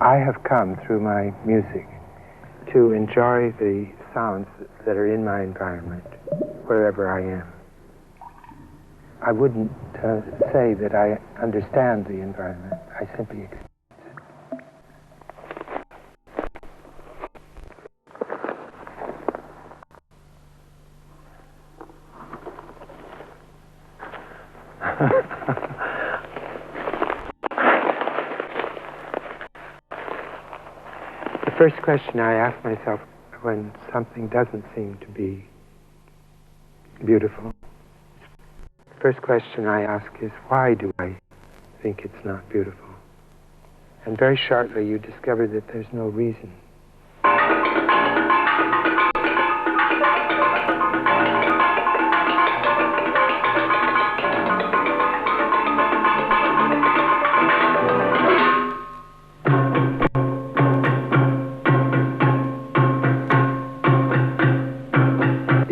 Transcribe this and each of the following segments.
I have come through my music to enjoy the sounds that are in my environment, wherever I am. I wouldn't say that I understand the environment. I simply experience it. The first question I ask myself when something doesn't seem to be beautiful, the first question I ask is, why do I think it's not beautiful? And very shortly you discover that there's no reason.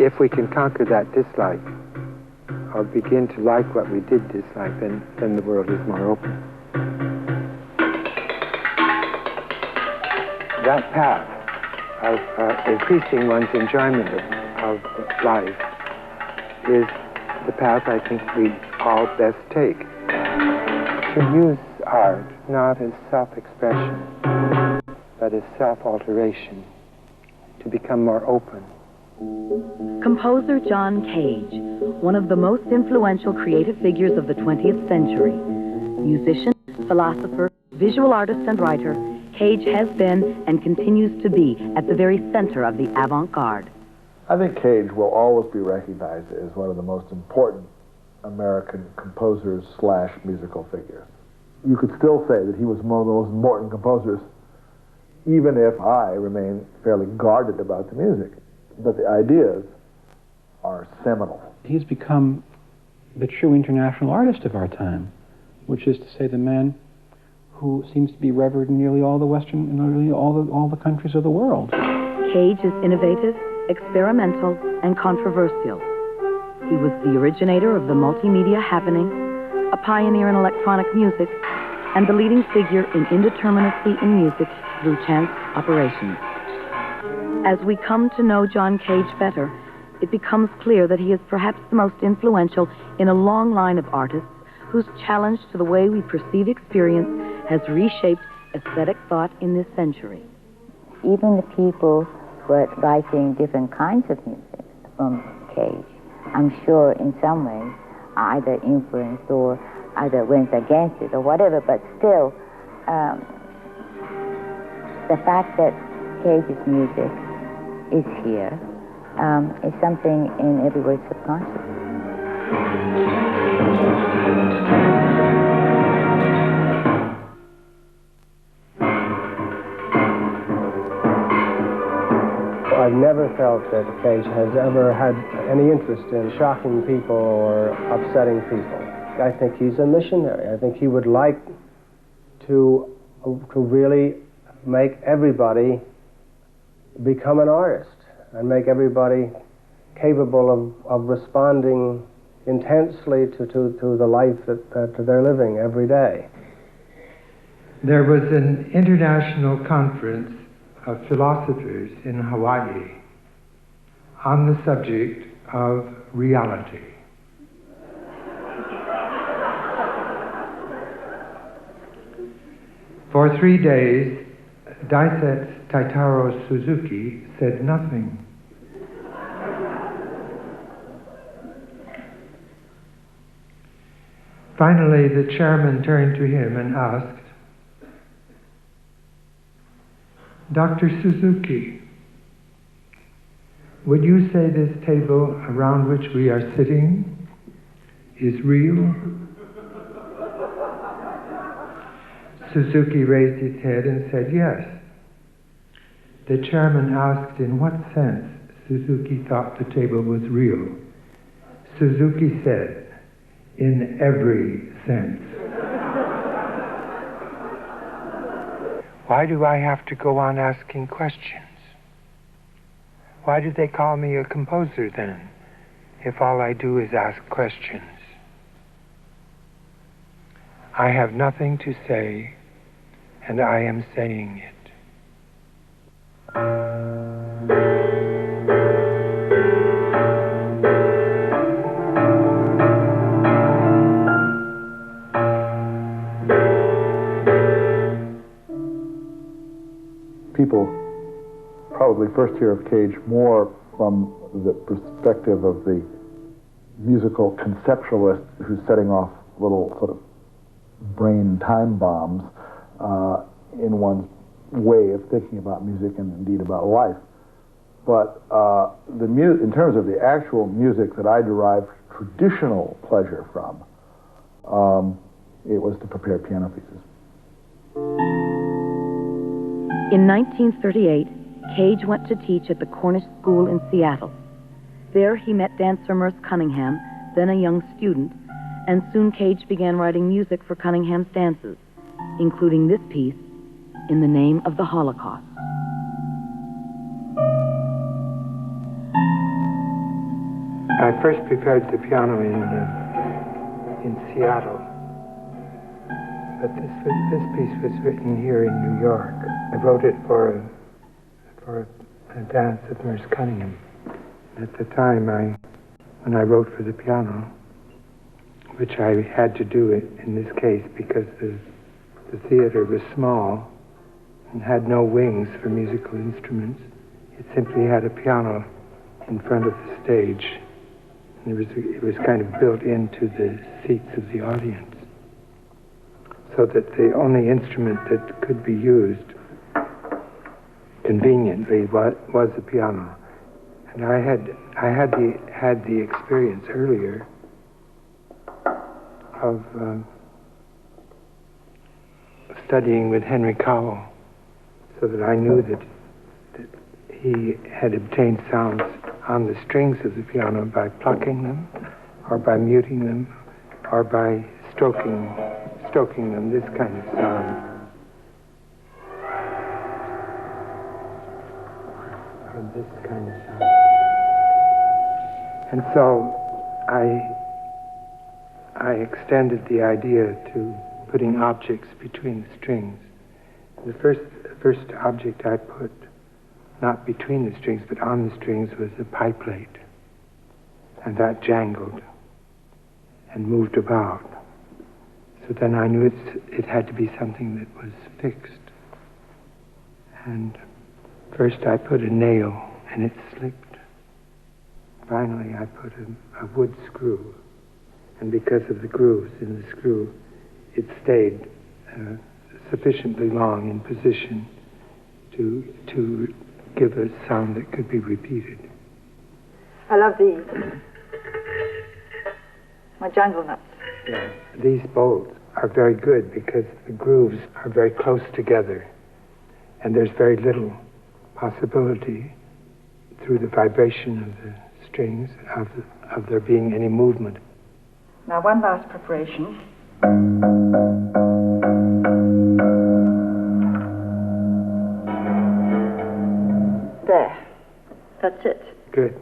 If we can conquer that dislike, or begin to like what we did dislike, then the world is more open. That path of increasing one's enjoyment of life is the path I think we all best take. To use art not as self-expression, but as self-alteration, to become more open. Composer John Cage, one of the most influential creative figures of the 20th century. Musician, philosopher, visual artist, and writer, Cage has been and continues to be at the very center of the avant-garde. I think Cage will always be recognized as one of the most important American composers / musical figures. You could still say that he was one of the most important composers, even if I remain fairly guarded about the music. But the ideas are seminal. He's become the true international artist of our time, which is to say the man who seems to be revered in nearly all the Western, nearly all the countries of the world. Cage is innovative, experimental, and controversial. He was the originator of the multimedia happening, a pioneer in electronic music, and the leading figure in indeterminacy in music through chance operations. As we come to know John Cage better, it becomes clear that he is perhaps the most influential in a long line of artists whose challenge to the way we perceive experience has reshaped aesthetic thought in this century. Even the people who are writing different kinds of music from Cage, I'm sure in some ways are either influenced or either went against it or whatever, but still, the fact that Cage's music is here is something in every way subconscious. I've never felt that Cage has ever had any interest in shocking people or upsetting people. I think he's a missionary. I think he would like to really make everybody become an artist and make everybody capable of responding intensely to the life that they're living every day. There was an international conference of philosophers in Hawaii on the subject of reality. For 3 days, Daisetsu Taitaro Suzuki said nothing. Finally, the chairman turned to him and asked, "Dr. Suzuki, would you say this table around which we are sitting is real?" Suzuki raised his head and said yes. The chairman asked in what sense Suzuki thought the table was real. Suzuki said, "In every sense." Why do I have to go on asking questions? Why do they call me a composer then, if all I do is ask questions? I have nothing to say and I am saying it. People probably first hear of Cage more from the perspective of the musical conceptualist who's setting off little sort of brain time bombs in one's way of thinking about music and indeed about life. But in terms of the actual music that I derived traditional pleasure from, it was to prepare piano pieces. In 1938, Cage went to teach at the Cornish School in Seattle. There he met dancer Merce Cunningham, then a young student, and soon Cage began writing music for Cunningham's dances, including this piece, In the Name of the Holocaust. I first prepared the piano in Seattle, but this piece was written here in New York. I wrote it for a dance of Merce Cunningham. At the time, when I wrote for the piano, which I had to do it in this case because the theater was small and had no wings for musical instruments. It simply had a piano in front of the stage. And it was kind of built into the seats of the audience, so that the only instrument that could be used conveniently was the piano. And I had the experience earlier of studying with Henry Cowell, so that I knew that he had obtained sounds on the strings of the piano by plucking them, or by muting them, or by stroking them, this kind of sound. Or this kind of sound. And so I extended the idea to putting objects between the strings. The first object I put, not between the strings, but on the strings, was a pie plate. And that jangled and moved about. So then I knew it had to be something that was fixed. And first I put a nail, and it slipped. Finally I put a wood screw. And because of the grooves in the screw, it stayed sufficiently long in position to give a sound that could be repeated. I love these. My jungle nuts. Yeah. These bolts are very good because the grooves are very close together, and there's very little possibility through the vibration of the strings of there being any movement. Now, one last preparation. There. That's it. Good.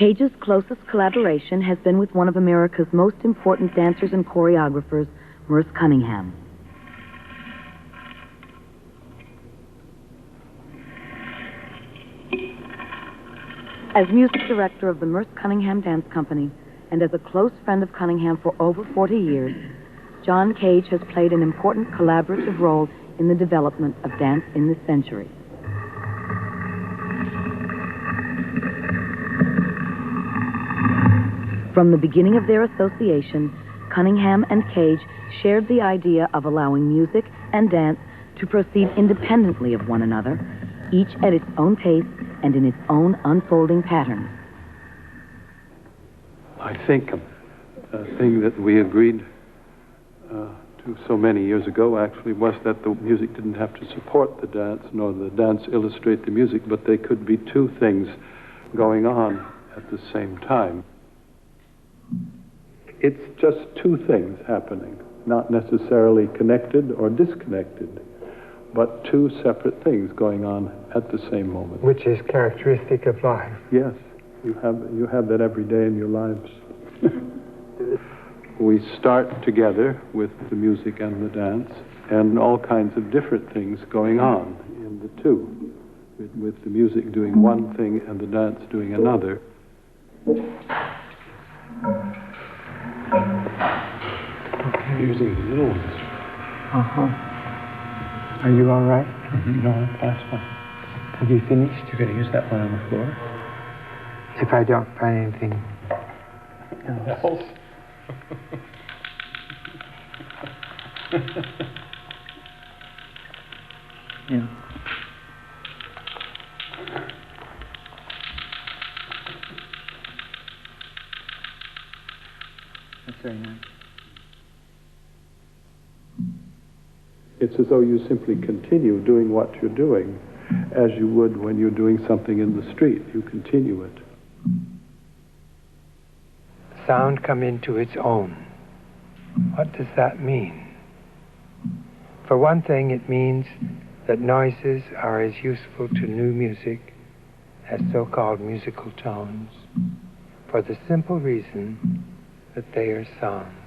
Cage's closest collaboration has been with one of America's most important dancers and choreographers, Merce Cunningham. As music director of the Merce Cunningham Dance Company, and as a close friend of Cunningham for over 40 years, John Cage has played an important collaborative role in the development of dance in this century. From the beginning of their association, Cunningham and Cage shared the idea of allowing music and dance to proceed independently of one another, each at its own pace and in its own unfolding patterns. I think a thing that we agreed to so many years ago actually was that the music didn't have to support the dance, nor the dance illustrate the music, but they could be two things going on at the same time. It's just two things happening, not necessarily connected or disconnected, but two separate things going on at the same moment. Which is characteristic of life. Yes, you have that every day in your lives. We start together with the music and the dance, and all kinds of different things going on in the two, with the music doing one thing and the dance doing another. Using the little ones. Are you all right? No, that's fine. Have you finished? You're going to use that one on the floor? If I don't find anything else. Yeah. That's very nice. It's as though you simply continue doing what you're doing as you would when you're doing something in the street. You continue it. Sound come into its own. What does that mean? For one thing, it means that noises are as useful to new music as so-called musical tones, for the simple reason that they are sounds.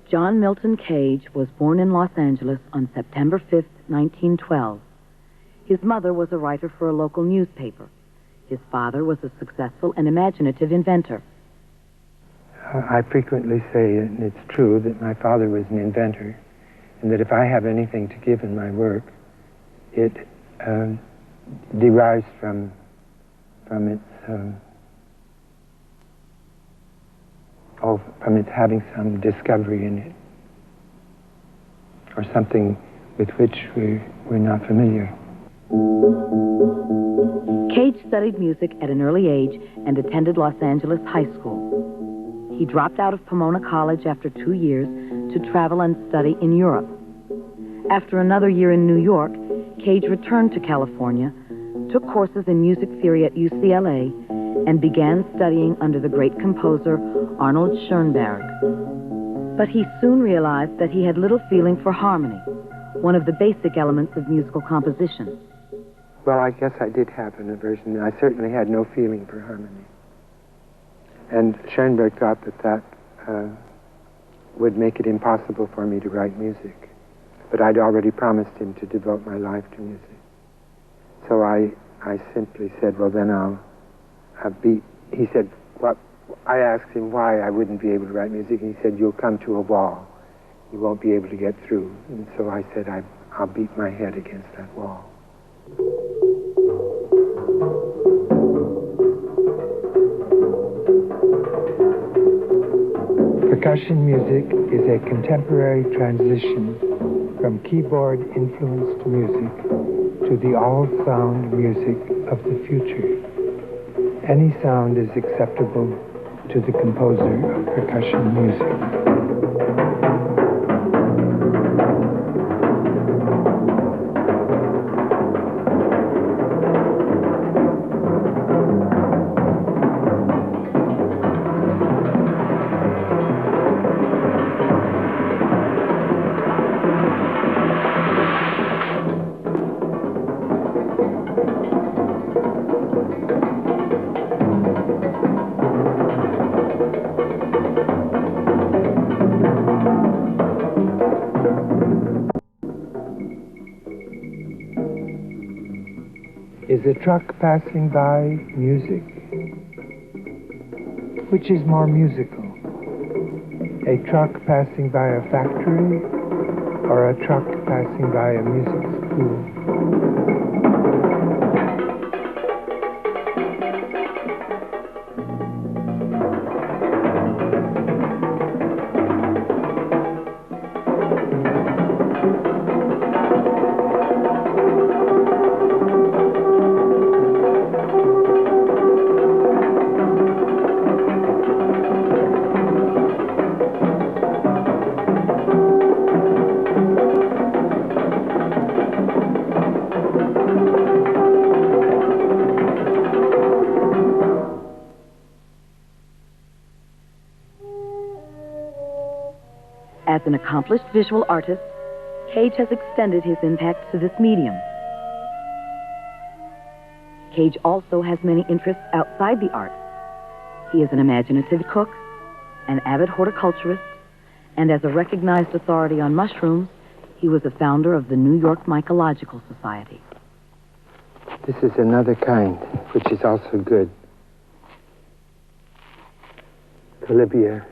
John Milton Cage was born in Los Angeles on September 5th, 1912. His mother was a writer for a local newspaper. His father was a successful and imaginative inventor. I frequently say, and it's true, that my father was an inventor, and that if I have anything to give in my work, it derives from its having some discovery in it, or something with which we're not familiar. Cage studied music at an early age and attended Los Angeles High School. He dropped out of Pomona College after 2 years to travel and study in Europe. After another year in New York, Cage returned to California, took courses in music theory at UCLA, and began studying under the great composer Arnold Schoenberg. But he soon realized that he had little feeling for harmony, one of the basic elements of musical composition. Well, I guess I did have an aversion. I certainly had no feeling for harmony. And Schoenberg thought that would make it impossible for me to write music. But I'd already promised him to devote my life to music. So I simply said, well, then I'll beat. He said, what? I asked him why I wouldn't be able to write music, and he said, you'll come to a wall. You won't be able to get through. And so I said, I'll beat my head against that wall. Percussion music is a contemporary transition from keyboard-influenced music to the all-sound music of the future. Any sound is acceptable to the composer of percussion music. Is a truck passing by music? Which is more musical? A truck passing by a factory or a truck passing by a music school? As an accomplished visual artist, Cage has extended his impact to this medium. Cage also has many interests outside the arts. He is an imaginative cook, an avid horticulturist, and as a recognized authority on mushrooms, he was a founder of the New York Mycological Society. This is another kind, which is also good. Colibia